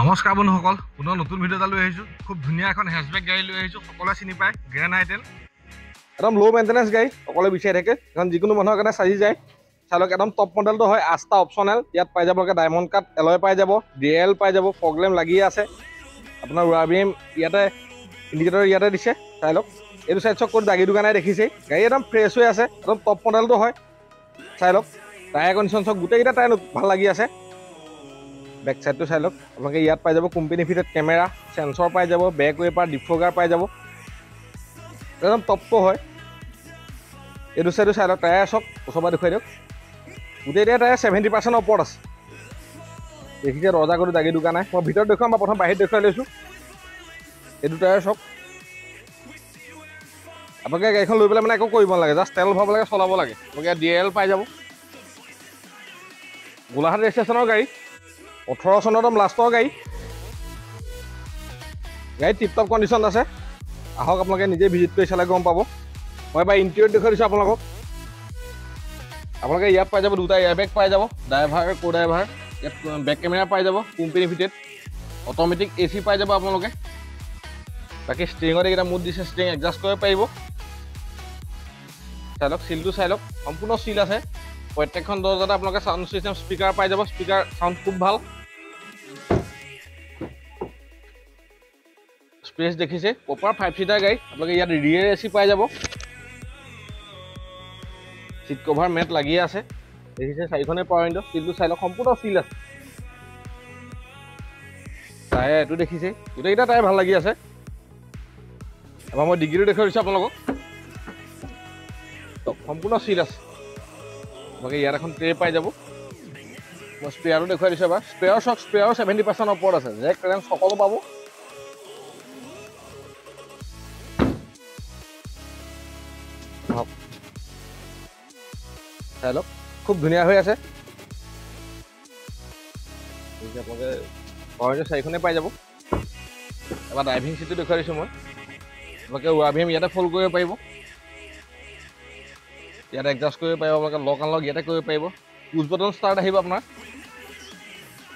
নমস্কাৰ বন্ধুসকল, পুনৰ নতুন ভিডিঅ' এটা লৈ আহিছোঁ। খুব ধুনীয়া এখন হেচবেক গাড়ী লৈ আহিছোঁ। সকলোৱে চিনি পায় গ্ৰেণ্ড আইটেন। একদম ল' মেইনটেনেঞ্চ গাড়ী, সকলোৱে বিচাৰি থাকে, কাৰণ যিকোনো মানুহৰ কাৰণে চাৰি যায়। চাই লওক, একদম টপ মডেলটো হয়, 8টা অপশ্যনেল। ইয়াত পাই যাব ডায়মণ্ড কাট এলয় পাই যাব, DL পাই যাব, ফগলেম লাগিয়ে আছে। আপোনাৰ RBM ইয়াতে ইণ্ডিকেটৰ ইয়াতে দিছে, চাই লওক। এইটো চাইড চক ক'ত দাগী দোকানে দেখিছে। গাড়ী একদম ফ্ৰেছ হৈ আছে, একদম টপ মডেলটো হয়। চাই লওক, টায়াৰ কণ্ডিশ্যন চক গোটেইকেইটা টায়াৰ ভাল লাগি আছে। বেক সাইডটো চাই লওক, আপোনালোকে ইয়াত পাই যাব কোম্পানী ফিটেড কেমেৰা, সেন্সৰ পাই যাব, বেক ৱেপাৰ, ডিফগাৰ পাই যাব, একদম টপটো হয়। এইটো চাইডটো চাই লওক, টায়াৰ চক ওচৰৰ পৰা দেখুৱাই দিয়ক। গোটেইকেইটা টায়াৰ 70% ওপৰত আছে। দেখিছে ৰজা কৰি দাগী দোকান নাই। মই ভিতৰত দেখুৱাম বা প্ৰথম বাহিৰত দেখুৱাই লৈছোঁ। এইটো টায়াৰ চক। আপোনালোকে গাড়ীখন লৈ পেলাই মানে একো কৰিব নালাগে, জাষ্ট তেল ভৰাব লাগে, চলাব লাগে। আপোনালোকে DL পাই যাব। গোলাঘাট ৰেজিষ্ট্ৰেশ্যনৰ গাড়ী, 18 চনৰ লাষ্টৰ গাড়ী। গাড়ী টিপটপ কণ্ডিশ্যন আছে। আহক আপোনালোকে নিজে ভিজিট কৰি চালে গম পাব। মই এবাৰ ইণ্টেৰিয়ৰ দেখুৱাই দিছোঁ আপোনালোকক। আপোনালোকে ইয়াত পাই যাব দুটা এয়াৰবেগ পাই যাব, ড্ৰাইভাৰ কো ড্ৰাইভাৰ। ইয়াত বেক কেমেৰা পাই যাব, কোম্পানী ফিটেড, অট'মেটিক AC পাই যাব আপোনালোকে। বাকী ষ্টিৰিঙত এইকেইটা মুড দিছে, ষ্টিৰিং এডজাষ্ট কৰিব পাৰিব। চাই লওক, চিলটো চাই লওক, সম্পূৰ্ণ চিল আছে। প্ৰত্যেকখন দৰ্জাতে আপোনালোকে চাউণ্ড ছিষ্টেম স্পীকাৰ পাই যাব, স্পীকাৰ চাউণ্ড খুব ভাল। স্পেচ দেখিছে, প্ৰপাৰ 5 সিটাৰ গাড়ী। আপোনালোকে ইয়াত ৰিয়েৰ AC পাই যাব। চিট কভাৰ মেট লাগিয়ে আছে, দেখিছে 4খনে পাৱাৰ উইণ্ডো। চিলটো চাই লওক, সম্পূৰ্ণ চিল আছে। টায়াৰ এইটো দেখিছে, গোটেইকেইটা টায়াৰ ভাল লাগি আছে। এবাৰ মই ডিগ্ৰীটো দেখুৱাই দিছোঁ আপোনালোকক, সম্পূৰ্ণ চিল আছে। আপোনালোকে ইয়াত এখন ট্ৰে পাই যাব। মই স্পেয়াৰো দেখুৱাই দিছোঁ এবাৰ। স্পেয়াৰ চক, স্পেয়াৰো 70% ওপৰত আছে। জেক ক্লেৰেঞ্চ সকলো পাব। চাই লওক, খুব ধুনীয়া হৈ আছে। আপোনালোকে পাৱাৰ 4খনে পাই যাব। এবাৰ ড্ৰাইভিং চিটটো দেখুৱাই দিছোঁ মই। আপোনালোকে RBM ইয়াতে ফ'ল্ড কৰিব পাৰিব, ইয়াতে এডজাষ্ট কৰিব পাৰিব। আপোনালোকে লক আনলক ইয়াতে কৰিব পাৰিব। পুছ বটন ষ্টাৰ্ট আহিব আপোনাৰ।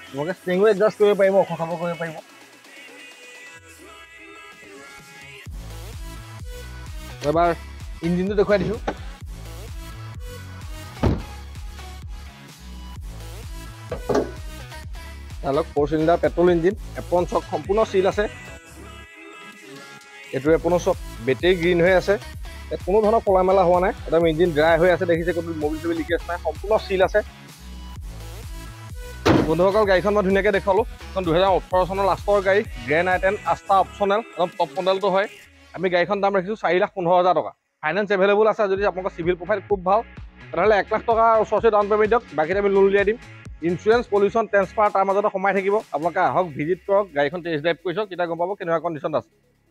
আপোনালোকে ষ্টিৰিঙো এডজাষ্ট কৰিব পাৰিব, ওখ খাব কৰিব পাৰিব। এবাৰ ইঞ্জিনটো দেখুৱাই দিছোঁ। চালক, 4 চিলিণ্ডাৰ পেট্ৰল ইঞ্জিন, এপন চক সম্পূৰ্ণ চিল আছে। এইটো এপনো চক বেটেৰী গ্ৰীণ হৈ আছে। ইয়াত কোনো ধৰণৰ কলা মেলা হোৱা নাই, একদম ইঞ্জিন ড্ৰাই হৈ আছে। দেখিছে কোনো মবিল চবিল লিকেজ নাই, সম্পূৰ্ণ চিল আছে। বন্ধুসকল, গাড়ীখন মই ধুনীয়াকৈ দেখুৱালোঁ। এখন 2018 চনৰ লাষ্টৰ গাড়ী, গ্ৰেণ্ড আইটেন, 8টা অপশ্যনেল, একদম টপ মডেলটো হয়। আমি গাড়ীখন দাম ৰাখিছোঁ 4,15,000 টকা। ফাইনেন্স এভেইলেবল আছে। যদি আপোনালোকৰ চিভিল প্ৰফাইল খুব ভাল, তেনেহ'লে 1 লাখ টকা ওচৰতে ডাউন পে'মেণ্ট দিয়ক, বাকীতে আমি লোন উলিয়াই দিম। ইঞ্চুৰেঞ্চ, পলিউশ্যন, ট্ৰেন্সফাৰ তাৰ মাজতে সোমাই থাকিব। আপোনালোকে আহক, ভিজিট কৰক, গাড়ীখন টেষ্ট ড্ৰাইভ কৰি চাওক, তেতিয়া গম পাব কেনেকুৱা কণ্ডিশ্যন আছে।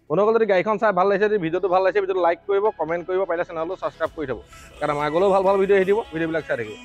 বন্ধুসকল, যদি গাড়ীখন চাই ভাল লাগিছে, যদি ভিডিঅ'টো ভাল লাগিছে, ভিডিঅ'টো লাইক কৰিব, কমেণ্ট কৰিব, পাৰিলে চেনেলটো ছাবস্ক্ৰাইব কৰি থ'ব, কাৰণ আমাৰ আগলৈও ভাল ভাল ভিডিঅ' আহি দিব। ভিডিঅ'বিলাক চাই থাকিব।